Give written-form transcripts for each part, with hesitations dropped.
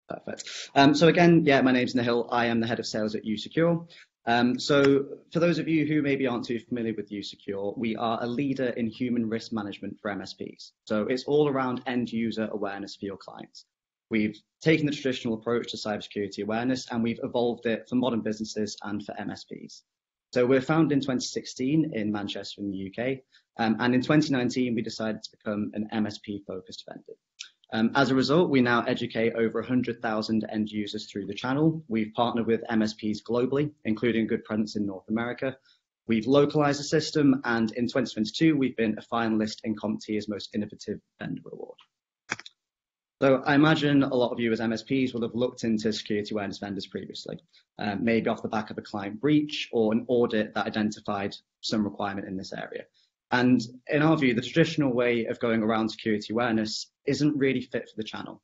Perfect. So again, yeah, my name's Nahil. I am the head of sales at usecure. So for those of you who maybe aren't too familiar with usecure, we are a leader in human risk management for MSPs. So it's all around end user awareness for your clients. We've taken the traditional approach to cybersecurity awareness and we've evolved it for modern businesses and for MSPs. So we're founded in 2016 in Manchester in the UK. And in 2019, we decided to become an MSP focused vendor. As a result, we now educate over 100,000 end users through the channel. We've partnered with MSPs globally, including good presence in North America. We've localized the system, and in 2022, we've been a finalist in CompTIA's Most Innovative Vendor Award. So I imagine a lot of you as MSPs will have looked into security awareness vendors previously, maybe off the back of a client breach or an audit that identified some requirement in this area. And in our view, the traditional way of going around security awareness isn't really fit for the channel.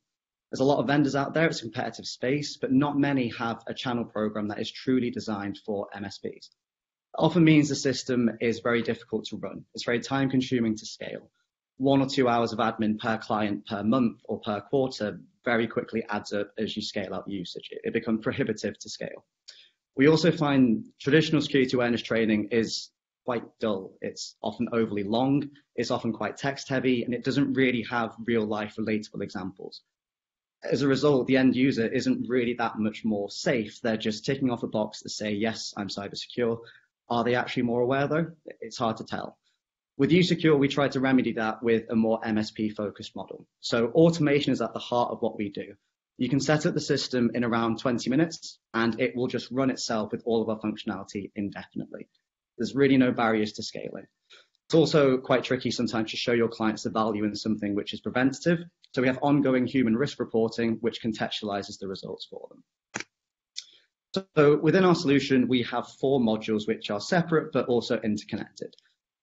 There's a lot of vendors out there, it's a competitive space, but not many have a channel program that is truly designed for MSPs. It often means the system is very difficult to run. It's very time consuming to scale. 1 or 2 hours of admin per client per month or per quarter very quickly adds up as you scale up usage. It becomes prohibitive to scale. We also find traditional security awareness training is quite dull. It's often overly long, it's often quite text heavy, and it doesn't really have real life relatable examples. As a result, the end user isn't really that much more safe. They're just ticking off a box to say, yes, I'm cyber secure. Are they actually more aware though? It's hard to tell. With usecure, we try to remedy that with a more MSP focused model. So automation is at the heart of what we do. You can set up the system in around 20 minutes and it will just run itself with all of our functionality indefinitely. There's really no barriers to scaling. It's also quite tricky sometimes to show your clients the value in something which is preventative. So we have ongoing human risk reporting, which contextualizes the results for them. So within our solution, we have 4 modules which are separate but also interconnected.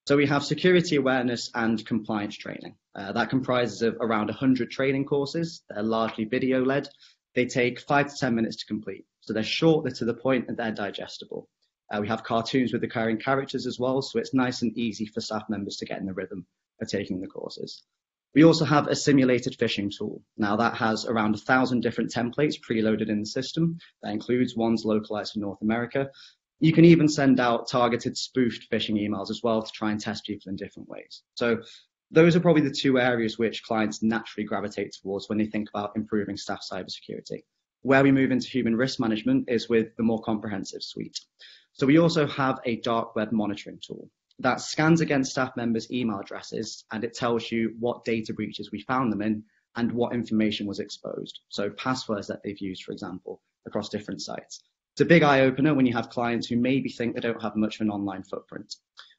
So we have security awareness and compliance training. That comprises of around 100 training courses. They're largely video led. They take 5 to 10 minutes to complete. So they're short, they're to the point, and they're digestible. We have cartoons with recurring characters as well, so it's nice and easy for staff members to get in the rhythm of taking the courses. We also have a simulated phishing tool. Now that has around 1,000 different templates preloaded in the system. That includes ones localized for North America. You can even send out targeted spoofed phishing emails as well to try and test people in different ways. So those are probably the 2 areas which clients naturally gravitate towards when they think about improving staff cybersecurity. Where we move into human risk management is with the more comprehensive suite. So we also have a dark web monitoring tool that scans against staff members' email addresses and it tells you what data breaches we found them in and what information was exposed. So passwords that they've used, for example, across different sites. It's a big eye opener when you have clients who maybe think they don't have much of an online footprint.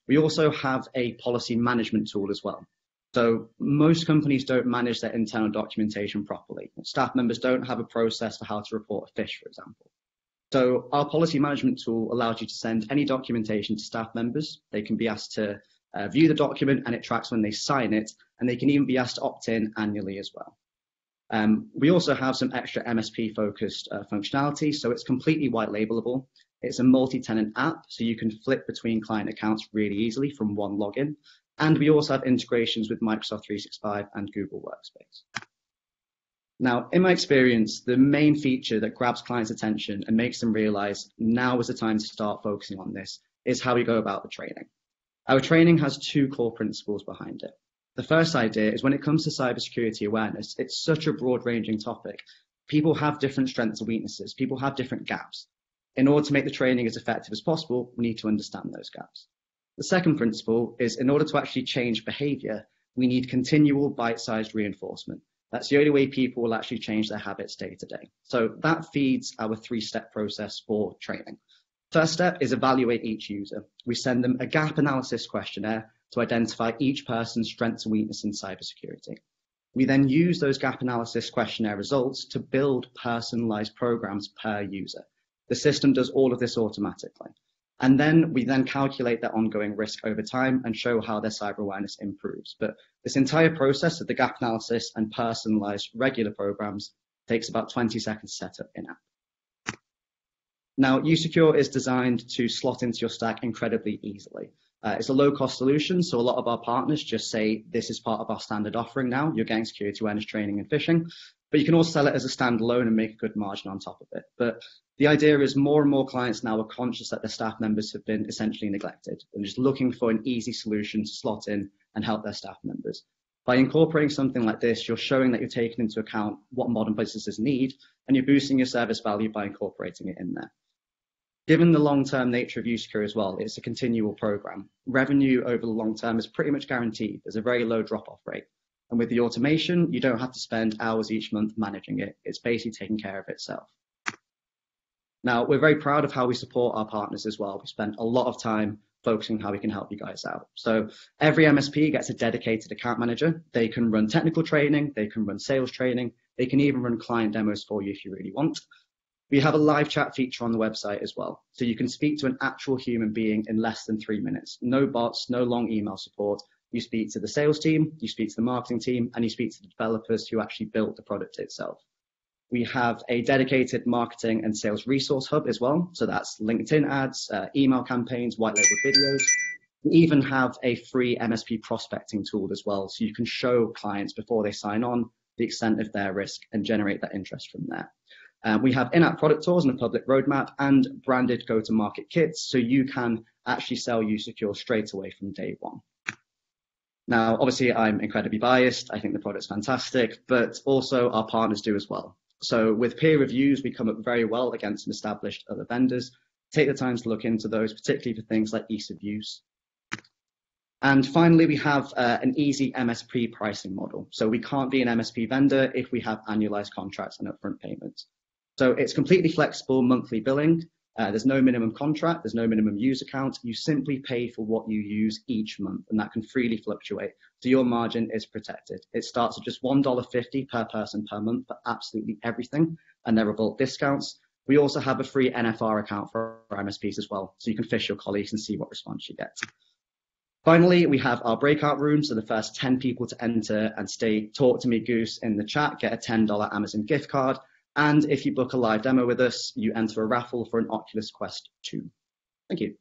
We also have a policy management tool as well. So most companies don't manage their internal documentation properly. Staff members don't have a process for how to report a phish, for example. So our policy management tool allows you to send any documentation to staff members. They can be asked to view the document and it tracks when they sign it, and they can even be asked to opt in annually as well. We also have some extra MSP focused functionality, so it's completely white labelable. It's a multi-tenant app, so you can flip between client accounts really easily from one login. And we also have integrations with Microsoft 365 and Google Workspace. Now, in my experience, the main feature that grabs clients' attention and makes them realize now is the time to start focusing on this is how we go about the training. Our training has 2 core principles behind it. The first idea is when it comes to cybersecurity awareness, it's such a broad-ranging topic. People have different strengths and weaknesses. People have different gaps. In order to make the training as effective as possible, we need to understand those gaps. The second principle is in order to actually change behavior, we need continual bite-sized reinforcement. That's the only way people will actually change their habits day to day. So that feeds our 3-step process for training. First step is evaluate each user. We send them a gap analysis questionnaire to identify each person's strengths and weaknesses in cybersecurity. We then use those gap analysis questionnaire results to build personalized programs per user. The system does all of this automatically. And then we then calculate their ongoing risk over time and show how their cyber awareness improves. But this entire process of the gap analysis and personalized regular programs takes about 20 seconds to set up in-app. Now, usecure is designed to slot into your stack incredibly easily. It's a low-cost solution, so a lot of our partners just say, this is part of our standard offering now. You're getting security awareness training and phishing, but you can also sell it as a standalone and make a good margin on top of it. But the idea is more and more clients now are conscious that their staff members have been essentially neglected and just looking for an easy solution to slot in and help their staff members. By incorporating something like this, you're showing that you're taking into account what modern businesses need, and you're boosting your service value by incorporating it in there. Given the long-term nature of usecure as well, it's a continual program. Revenue over the long term is pretty much guaranteed. There's a very low drop-off rate. And with the automation, you don't have to spend hours each month managing it. It's basically taking care of itself. Now, we're very proud of how we support our partners as well. We spent a lot of time focusing on how we can help you guys out. So every MSP gets a dedicated account manager. They can run technical training, they can run sales training, they can even run client demos for you if you really want. We have a live chat feature on the website as well. So you can speak to an actual human being in less than 3 minutes. No bots, no long email support. You speak to the sales team, you speak to the marketing team, and you speak to the developers who actually built the product itself. We have a dedicated marketing and sales resource hub as well. So that's LinkedIn ads, email campaigns, white label videos. We even have a free MSP prospecting tool as well. So you can show clients before they sign on the extent of their risk and generate that interest from there. We have in-app product tours and a public roadmap and branded go-to-market kits, so you can actually sell usecure straight away from day one. Now, obviously, I'm incredibly biased. I think the product's fantastic, but also our partners do as well. So with peer reviews, we come up very well against some established other vendors. Take the time to look into those, particularly for things like ease of use. And finally, we have an easy MSP pricing model. So we can't be an MSP vendor if we have annualized contracts and upfront payments. So it's completely flexible monthly billing. There's no minimum contract. There's no minimum user count. You simply pay for what you use each month, and that can freely fluctuate. So your margin is protected. It starts at just $1.50 per person per month for absolutely everything, and there are bulk discounts. We also have a free NFR account for our MSPs as well, so you can fish your colleagues and see what response you get. Finally, we have our breakout rooms. So the first 10 people to enter and stay Talk to Me Goose in the chat get a $10 Amazon gift card. And if you book a live demo with us, you enter a raffle for an Oculus Quest 2. Thank you.